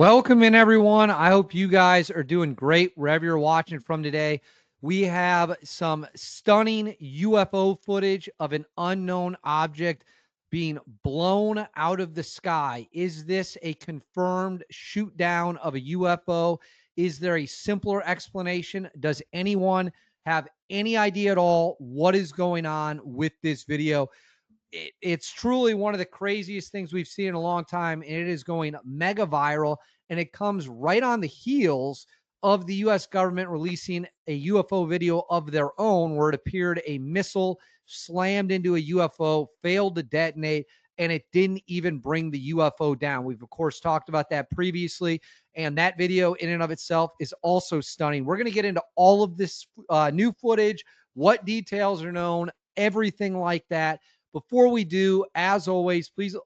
Welcome in, everyone. I hope you guys are doing great wherever you're watching from today. We have some stunning UFO footage of an unknown object being blown out of the sky. Is this a confirmed shoot down of a UFO? Is there a simpler explanation? Does anyone have any idea at all what is going on with this video? It's truly one of the craziest things we've seen in a long time, and it is going mega viral. And it comes right on the heels of the U.S. government releasing a UFO video of their own, where it appeared a missile slammed into a UFO, failed to detonate, and it didn't even bring the UFO down. We've, of course, talked about that previously, and that video in and of itself is also stunning. We're going to get into all of this new footage, what details are known, everything like that. Before we do, as always, please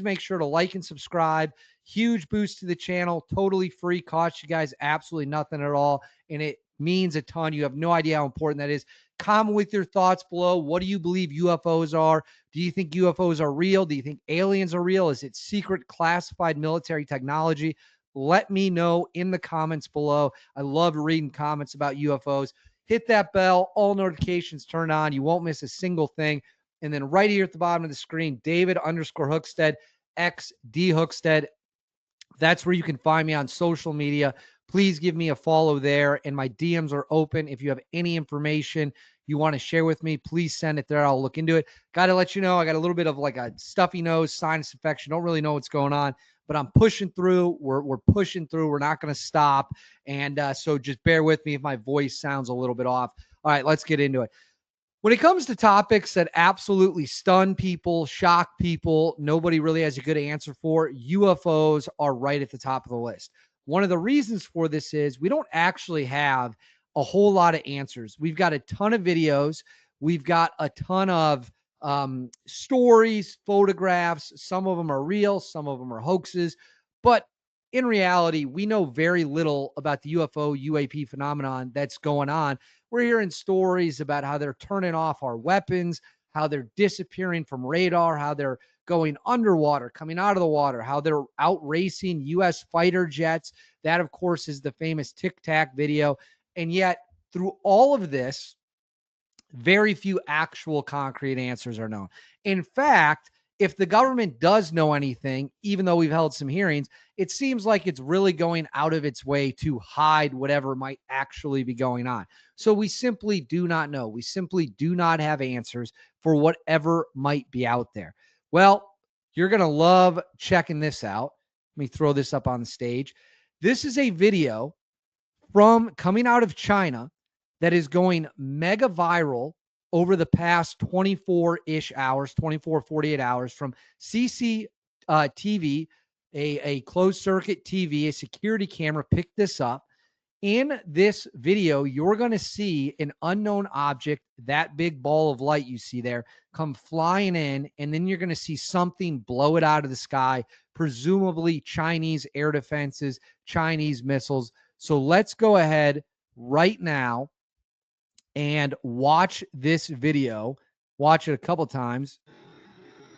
make sure to like and subscribe. Huge boost to the channel, totally free, costs you guys absolutely nothing at all, and it means a ton. You have no idea how important that is. Comment with your thoughts below. What do you believe UFOs are? Do you think UFOs are real? Do you think aliens are real? Is it secret classified military technology? Let me know in the comments below. I love reading comments about UFOs. Hit that bell, all notifications turned on. You won't miss a single thing. And then right here at the bottom of the screen, David_Hookstead, XD Hookstead. That's where you can find me on social media. Please give me a follow there, and my DMs are open. If you have any information you want to share with me, please send it there. I'll look into it. Got to let you know, I got a little bit of like a stuffy nose, sinus infection. Don't really know what's going on, but I'm pushing through. We're pushing through. We're not going to stop. And so just bear with me if my voice sounds a little bit off. All right, let's get into it. When it comes to topics that absolutely stun people, shock people, nobody really has a good answer for, UFOs are right at the top of the list. One of the reasons for this is we don't actually have a whole lot of answers. We've got a ton of videos. We've got a ton of stories, photographs. Some of them are real. Some of them are hoaxes. But in reality, we know very little about the UFO UAP phenomenon that's going on. We're hearing stories about how they're turning off our weapons, how they're disappearing from radar, how they're going underwater, coming out of the water, how they're out racing U.S. fighter jets. That, of course, is the famous Tic Tac video. And yet, through all of this, very few actual concrete answers are known. In fact, if the government does know anything, even though we've held some hearings, it seems like it's really going out of its way to hide whatever might actually be going on. So we simply do not know. We simply do not have answers for whatever might be out there. Well, you're going to love checking this out. Let me throw this up on the stage. This is a video from coming out of China that is going mega viral over the past 24-ish hours, 24, 48 hours, from CCTV, a closed circuit TV, a security camera picked this up. In this video, you're going to see an unknown object, that big ball of light you see there, come flying in, and then you're going to see something blow it out of the sky, presumably Chinese air defenses, Chinese missiles. So let's go ahead right now and watch this video. Watch it a couple times.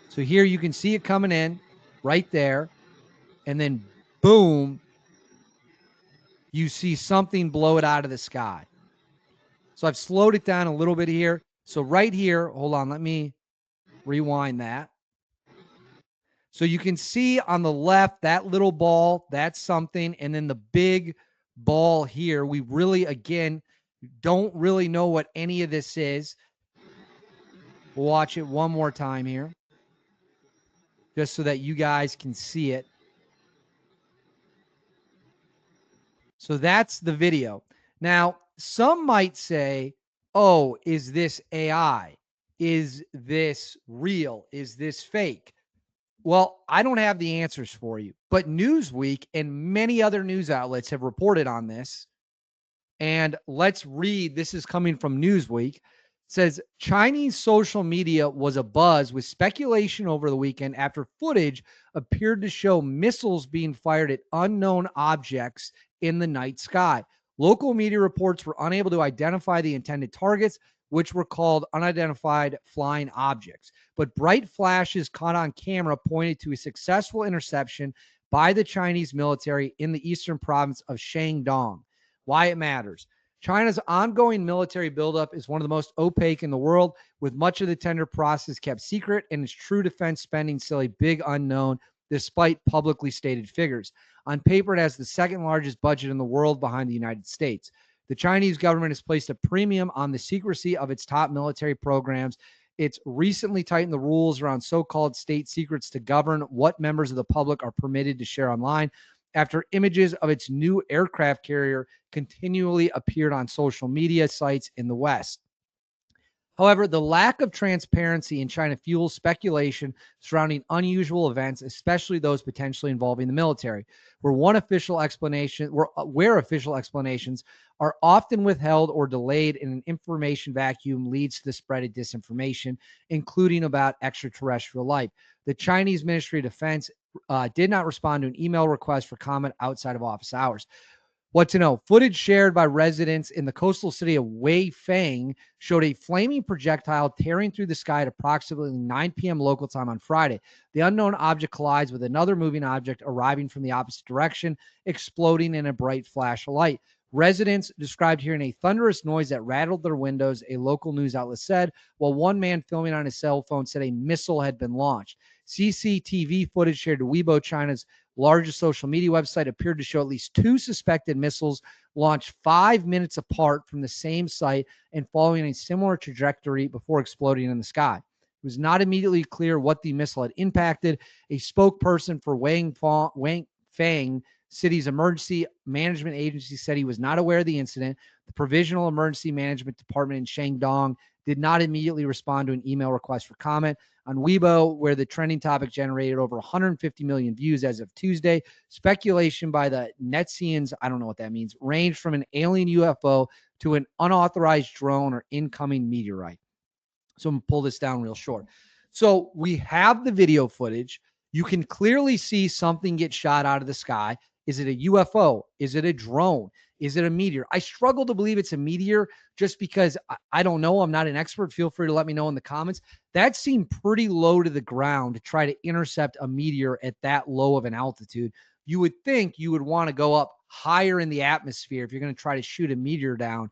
So here you can see it coming in right there. And then boom, you see something blow it out of the sky. So I've slowed it down a little bit here. So right here, hold on, let me rewind that. So you can see on the left, that little ball, that's something. And then the big ball here, we really, again, don't really know what any of this is. We'll watch it one more time here, just so that you guys can see it. So that's the video. Now, some might say, oh, is this AI? Is this real? Is this fake? Well, I don't have the answers for you, but Newsweek and many other news outlets have reported on this. And let's read. This is coming from Newsweek. It says Chinese social media was abuzz with speculation over the weekend after footage appeared to show missiles being fired at unknown objects in the night sky. Local media reports were unable to identify the intended targets, which were called unidentified flying objects. But bright flashes caught on camera pointed to a successful interception by the Chinese military in the eastern province of Shandong. Why it matters. China's ongoing military buildup is one of the most opaque in the world, with much of the tender process kept secret and its true defense spending still a big unknown, despite publicly stated figures. On paper, it has the second largest budget in the world behind the United States. The Chinese government has placed a premium on the secrecy of its top military programs. It's recently tightened the rules around so-called state secrets to govern what members of the public are permitted to share online after images of its new aircraft carrier continually appeared on social media sites in the West. However, the lack of transparency in China fuels speculation surrounding unusual events, especially those potentially involving the military, where official explanations are often withheld or delayed, and an information vacuum leads to the spread of disinformation, including about extraterrestrial life. The Chinese Ministry of Defense did not respond to an email request for comment outside of office hours. What to know? Footage shared by residents in the coastal city of Weifang showed a flaming projectile tearing through the sky at approximately 9 p.m. local time on Friday. The unknown object collides with another moving object arriving from the opposite direction, exploding in a bright flash of light. Residents described hearing a thunderous noise that rattled their windows, a local news outlet said, while one man filming on his cell phone said a missile had been launched. CCTV footage shared to Weibo, China's largest social media website, appeared to show at least 2 suspected missiles launched 5 minutes apart from the same site and following a similar trajectory before exploding in the sky. It was not immediately clear what the missile had impacted. A spokesperson for Weifang City's emergency management agency said he was not aware of the incident. The Provisional Emergency Management Department in Shandong did not immediately respond to an email request for comment. On Weibo, where the trending topic generated over 150 million views as of Tuesday, speculation by the Netzians, I don't know what that means, ranged from an alien UFO to an unauthorized drone or incoming meteorite. So I'm going to pull this down real short. So we have the video footage. You can clearly see something get shot out of the sky. Is it a UFO? Is it a drone? Is it a meteor? I struggle to believe it's a meteor just because I don't know. I'm not an expert. Feel free to let me know in the comments. That seemed pretty low to the ground to try to intercept a meteor at that low of an altitude. You would think you would want to go up higher in the atmosphere if you're going to try to shoot a meteor down,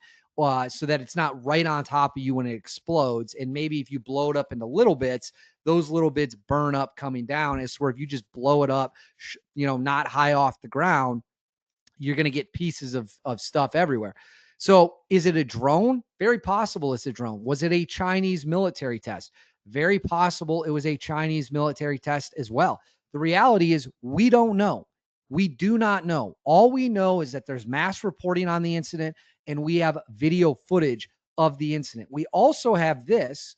so that it's not right on top of you when it explodes. And maybe if you blow it up into little bits, those little bits burn up coming down. It's where if you just blow it up, not high off the ground, you're going to get pieces of stuff everywhere. So is it a drone? Very possible it's a drone. Was it a Chinese military test? Very possible it was a Chinese military test as well. The reality is we don't know. We do not know. All we know is that there's mass reporting on the incident and we have video footage of the incident. We also have this,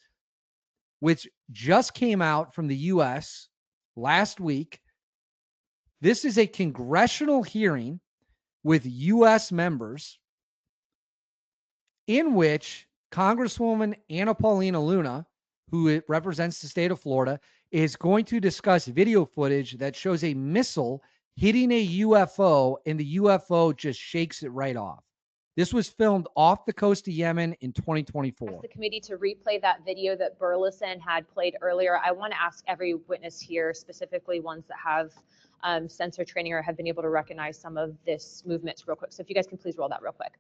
which just came out from the U.S. last week. This is a congressional hearing with U.S. members in which Congresswoman Anna Paulina Luna, who represents the state of Florida, is going to discuss video footage that shows a missile hitting a UFO, and the UFO just shakes it right off. This was filmed off the coast of Yemen in 2024. The committee to replay that video that Burleson had played earlier. I want to ask every witness here, specifically ones that have sensor training or have been able to recognize some of this movements real quick. So if you guys can please roll that real quick.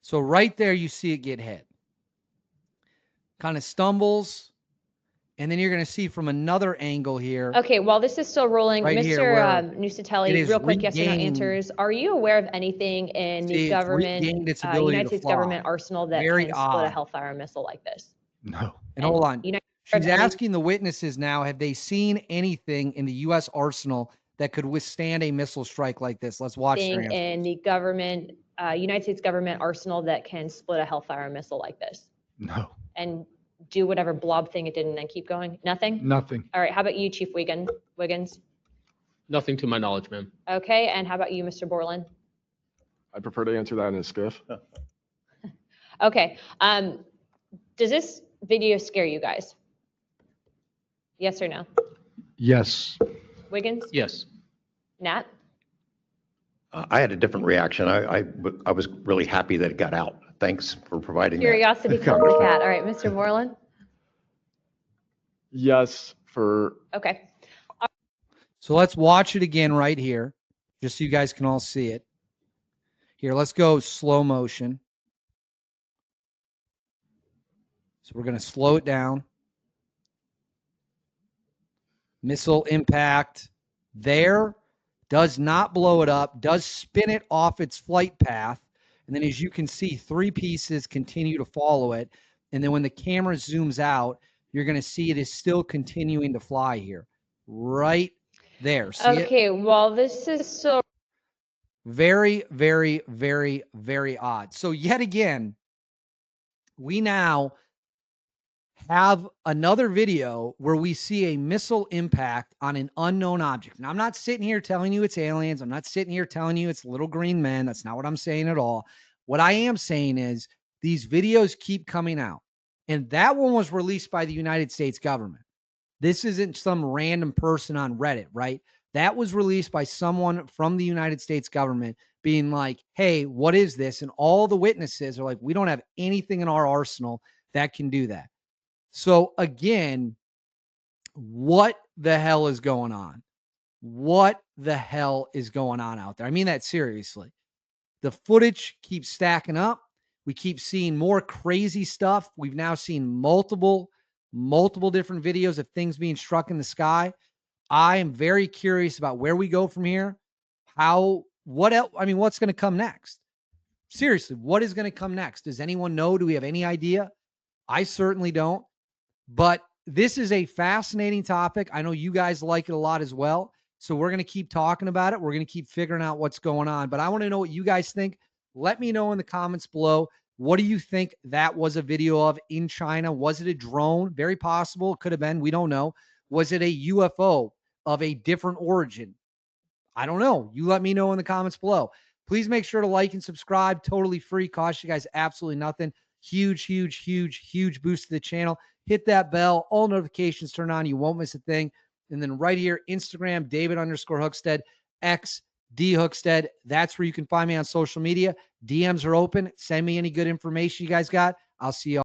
So right there, you see it get hit. Kind of stumbles. And then you're going to see from another angle here. Okay, while this is still rolling, right Mr. Nusatelli, real quick, yes or no answers. Are you aware of anything in the government, United States government arsenal that can split a Hellfire missile like this? No. And hold on. She's asking the witnesses now, have they seen anything in the U.S. arsenal that could withstand a missile strike like this? Let's watch their answers. In the government, United States government arsenal that can split a Hellfire missile like this? No. And do whatever blob thing it did and then keep going? Nothing? Nothing. All right, how about you, Chief Wiggins? Nothing to my knowledge, ma'am. Okay, and how about you, Mr. Borland? I prefer to answer that in a skiff. Okay, does this video scare you guys? Yes or no? Yes. Wiggins? Yes. Nat? I had a different reaction. I was really happy that it got out. Thanks for providing that. Curiosity killed the cat. All right, Mr. Moreland? Yes for Okay. So let's watch it again right here, just so you guys can all see it. Here, let's go slow motion. So we're going to slow it down. Missile impact there, does not blow it up, does spin it off its flight path. And then as you can see, 3 pieces continue to follow it. And then when the camera zooms out, you're going to see it is still continuing to fly here. Right there. See it? Okay, well, this is so Very, very, very, very odd. So yet again, we now have another video where we see a missile impact on an unknown object. And I'm not sitting here telling you it's aliens. I'm not sitting here telling you it's little green men. That's not what I'm saying at all. What I am saying is these videos keep coming out. And that one was released by the United States government. This isn't some random person on Reddit, right? That was released by someone from the United States government being like, hey, what is this? And all the witnesses are like, we don't have anything in our arsenal that can do that. So again, what the hell is going on? What the hell is going on out there? I mean that seriously. The footage keeps stacking up. We keep seeing more crazy stuff. We've now seen multiple different videos of things being struck in the sky. I am very curious about where we go from here. What else? I mean, what's going to come next? Seriously, what is going to come next? Does anyone know? Do we have any idea? I certainly don't. But this is a fascinating topic. I know you guys like it a lot as well. So we're going to keep talking about it. We're going to keep figuring out what's going on. But I want to know what you guys think. Let me know in the comments below. What do you think that was a video of in China? Was it a drone? Very possible. It could have been. We don't know. Was it a UFO of a different origin? I don't know. You let me know in the comments below. Please make sure to like and subscribe. Totally free. Cost you guys absolutely nothing. Huge, huge, huge, huge boost to the channel. Hit that bell. All notifications turn on. You won't miss a thing. And then right here, Instagram, David_Hookstead, X, D Hookstead. That's where you can find me on social media. DMs are open. Send me any good information you guys got. I'll see you all.